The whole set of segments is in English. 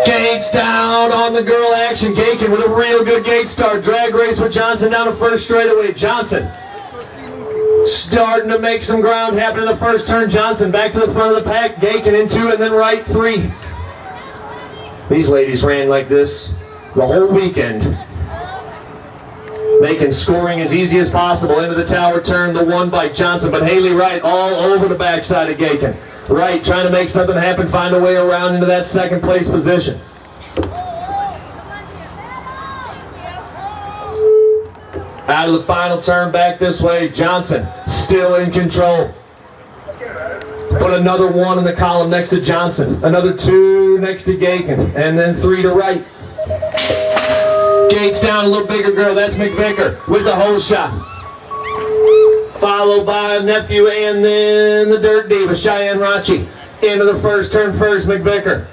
Gates down on the girl action. Gakin with a real good gate start. Drag race with Johnson down the first straightaway. Johnson starting to make some ground happen in the first turn. Johnson back to the front of the pack. Gakin in 2 and then right 3. These ladies ran like this the whole weekend, making scoring as easy as possible. Into the tower turn, the 1 by Johnson, but Haley Wright all over the backside of Gakin. Wright trying to make something happen, find a way around into that second place position. Out of the final turn, back this way, Johnson still in control. Put another 1 in the column next to Johnson. Another 2 next to Gakin. And then 3 to Wright. Gates down, a little bigger girl. That's McVicker with the hole shot. Followed by Nephew and then the Dirt Diva, Cheyenne Rachi. Into the first turn first, McVicker.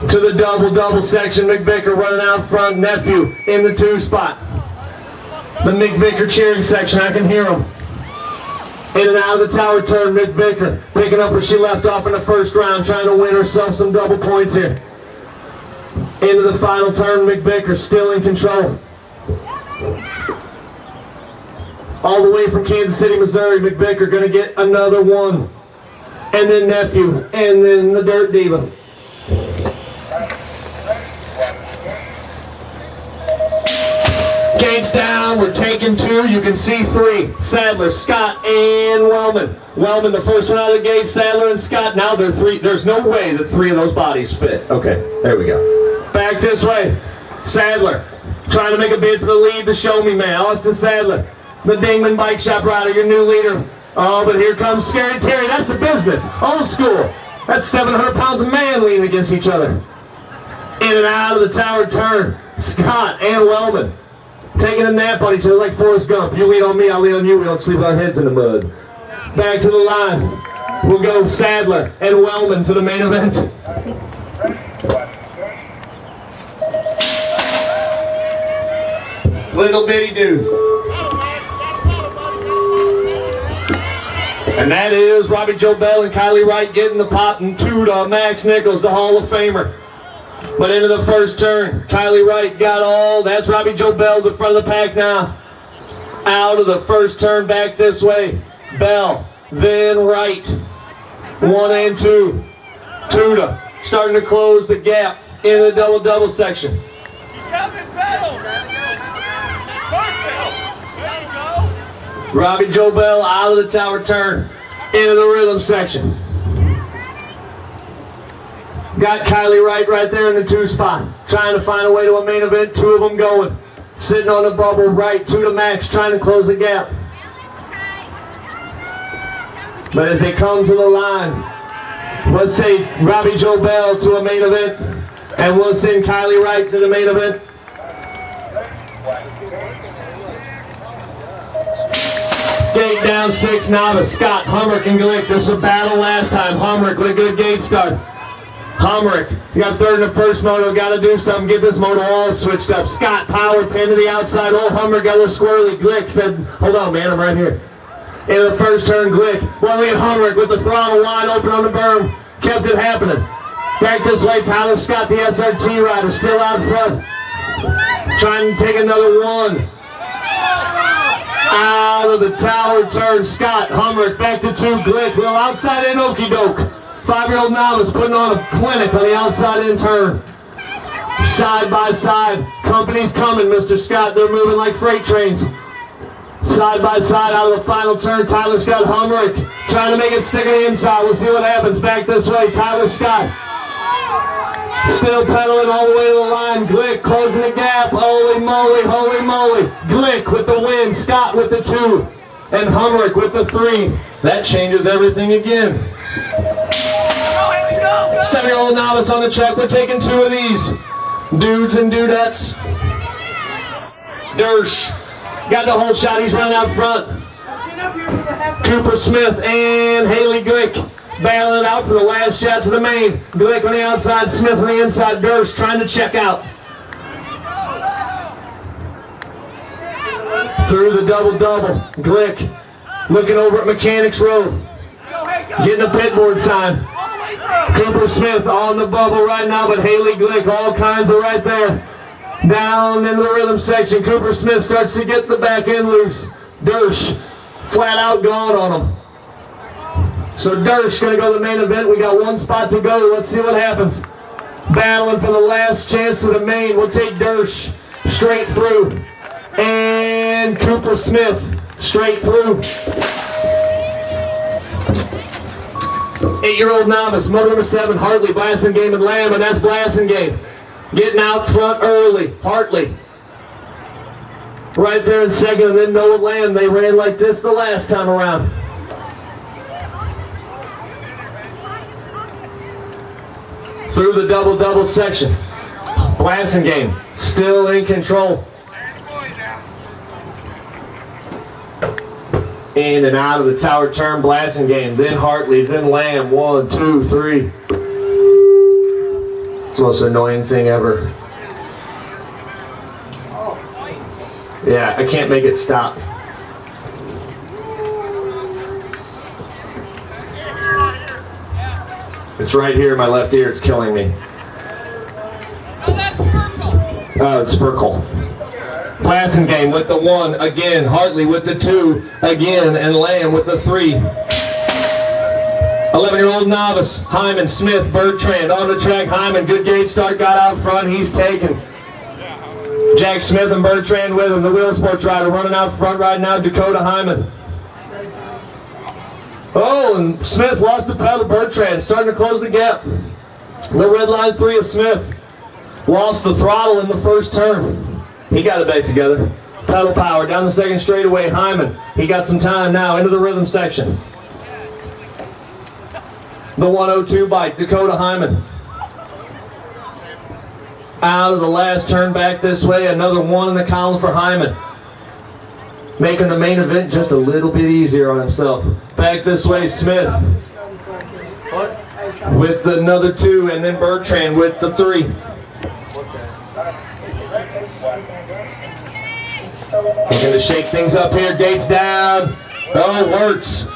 To the double section, McVicker running out front. Nephew in the 2 spot. The McVicker cheering section, I can hear them. In and out of the tower turn, McVicker picking up where she left off in the first round, trying to win herself some double points here. Into the final turn, McVicker still in control. All the way from Kansas City, Missouri, McVicker going to get another 1. And then Nephew, and then the Dirt Diva. Gates down, we're taking 2, you can see 3. Sadler, Scott, and Wellman. Wellman, the first one out of the gate, Sadler and Scott. Now they're 3. There's no way that 3 of those bodies fit. Okay, there we go. Back this way. Sadler, trying to make a bid for the lead, the show me man. Austin Sadler, the Dingman Bike Shop rider, your new leader. Oh, but here comes Scary Terry. That's the business. Old school. That's 700 pounds of man leaning against each other. In and out of the tower turn, Scott and Wellman taking a nap on each other like Forrest Gump. You lean on me, I'll lean on you. We don't sleep with our heads in the mud. Back to the line. We'll go Sadler and Wellman to the main event. Little bitty dude. And that is Robbie Joe Bell and Kylie Wright getting the pop, and 2 to Max Nichols, the Hall of Famer. But into the first turn, Kylie Wright got all. That's Robbie Joe Bell's in front of the pack now. Out of the first turn, back this way. Bell, then Wright. 1 and 2. Tuda starting to close the gap in the double section. Robbie Joe Bell out of the tower turn into the rhythm section. Got Kylie Wright right there in the 2 spot. Trying to find a way to a main event. 2 of them going. Sitting on the bubble. Wright, 2 to Max. Trying to close the gap. But as they come to the line, let's say Robbie Joe Bell to a main event. And we'll send Kylie Wright to the main event. Gate down 6 novice. Scott, Humrick, and Glick. This was a battle last time. Humrick with a good gate start. Humrick, you got 3rd in the first moto, got to do something, get this moto all switched up. Scott, power, 10 to the outside, old Humrick got a little squirrely. Glick said, hold on man, I'm right here. In the first turn, Glick, well, we had Humrick with the throttle wide open on the berm, kept it happening. Back this way, Tyler Scott, the SRT rider, still out front. Trying to take another 1. Out of the tower turn, Scott, Humrick, back to 2, Glick, little outside in okey doke. 5-year-old novice putting on a clinic on the outside in turn. Side by side. Company's coming, Mr. Scott. They're moving like freight trains. Side by side out of the final turn. Tyler Scott, Humrick trying to make it stick on the inside. We'll see what happens. Back this way. Tyler Scott still pedaling all the way to the line. Glick closing the gap. Holy moly, holy moly. Glick with the win. Scott with the 2. And Humrick with the 3. That changes everything again. 7-year-old novice on the track. We're taking 2 of these. Dudes and dudettes. Dersh got the whole shot. He's running out front. Cooper Smith and Haley Glick battling it out for the last shot to the main. Glick on the outside, Smith on the inside. Dersh trying to check out. Through the double-double. Glick looking over at Mechanics Road. Getting a pit board sign. Cooper Smith on the bubble right now, but Haley Glick, all kinds of right there. Down in the rhythm section, Cooper Smith starts to get the back end loose. Dersh flat out gone on him. So Dersh going to go to the main event. We got one spot to go. Let's see what happens. Battling for the last chance to the main. We'll take Dersh straight through. And Cooper Smith straight through. 8-year-old novice, motor number 7, Hartley, Blassingame and Lamb, and that's Blassingame. Getting out front early, Hartley. Right there in second, and then Noah Lamb. They ran like this the last time around. Through the double-double section. Blassingame still in control. In and out of the tower turn, Blassingame, then Hartley, then Lamb. 1, 2, 3. It's the most annoying thing ever. Yeah, I can't make it stop. It's right here in my left ear. It's killing me. Oh, it's Sperkle. Blassingame with the 1 again. Hartley with the 2 again. And Lamb with the 3. 11-year-old novice. Hyman, Smith, Bertrand on the track. Hyman, good gate start, got out front. He's taken. Jack Smith and Bertrand with him. The wheel sports rider running out front right now. Dakota Hyman. Oh, and Smith lost the pedal. Bertrand starting to close the gap. The red line 3 of Smith. Lost the throttle in the first turn. He got it back together. Pedal power down the second straightaway. Hyman. He got some time now into the rhythm section. The 102 bike, Dakota Hyman. Out of the last turn back this way. Another 1 in the column for Hyman. Making the main event just a little bit easier on himself. Back this way, Smith. With another 2, and then Bertrand with the 3. We're going to shake things up here. Gates down. Oh, Wirtz.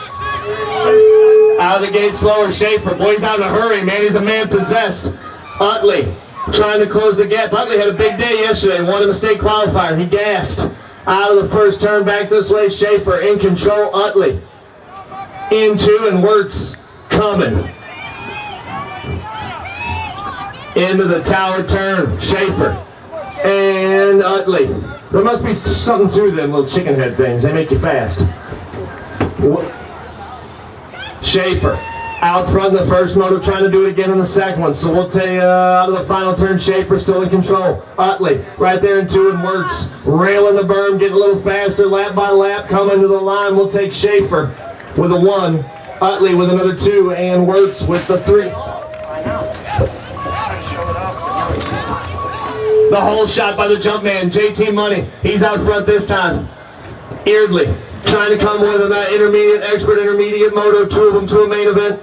Out of the gate slower. Schaefer. Boy, he's out in a hurry, man. He's a man possessed. Utley trying to close the gap. Utley had a big day yesterday. Won a mistake qualifier. He gassed. Out of the first turn back this way. Schaefer in control. Utley into, and Wirtz coming. Into the tower turn. Schaefer and Utley. There must be something to them little chicken head things. They make you fast. Schaefer out front in the first moto, trying to do it again in the second one. So we'll take out of the final turn. Schaefer still in control. Utley right there in 2, and Wirtz railing the berm, getting a little faster lap by lap, coming to the line. We'll take Schaefer with a 1, Utley with another 2, and Wirtz with the 3. The whole shot by the jump man, JT Money. He's out front this time. Eardley trying to come with an expert intermediate moto, 2 of them to a main event.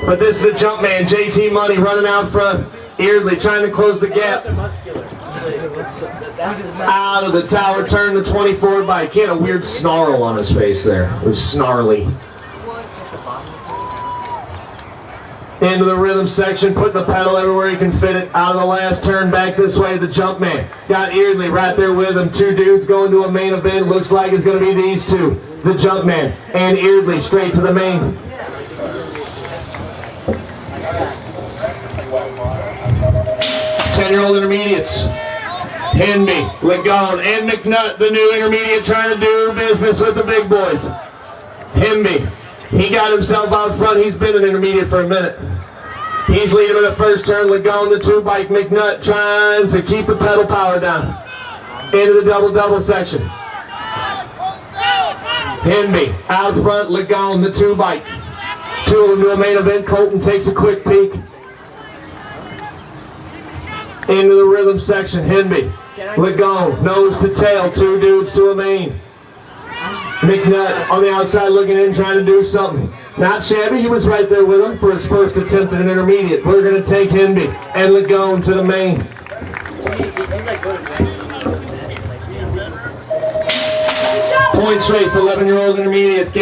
But this is the jump man, JT Money, running out front. Eardley trying to close the gap. Out of the tower turn, the 24 bike. He had a weird snarl on his face there. It was snarly. Into the rhythm section, putting the pedal everywhere he can fit it. Out of the last turn, back this way, the jump man. Got Eardley right there with him. 2 dudes going to a main event. Looks like it's going to be these 2. The jump man and Eardley straight to the main. Ten-year-old intermediates. Henby, Lagone, and McNutt, the new intermediate, trying to do business with the big boys. Henby. He got himself out front. He's been an intermediate for a minute. He's leading in the first turn. Lagone, the 2 bike. McNutt trying to keep the pedal power down. Into the double-double section. Henby out front. Lagone, the 2 bike. 2 of them to a main event. Colton takes a quick peek. Into the rhythm section. Henby. Lagone, nose to tail. 2 dudes to a main. McNutt on the outside looking in, trying to do something. Not shabby, he was right there with him for his first attempt at an intermediate. We're going to take Henby and Lagone to the main. points race, 11-year-old intermediate.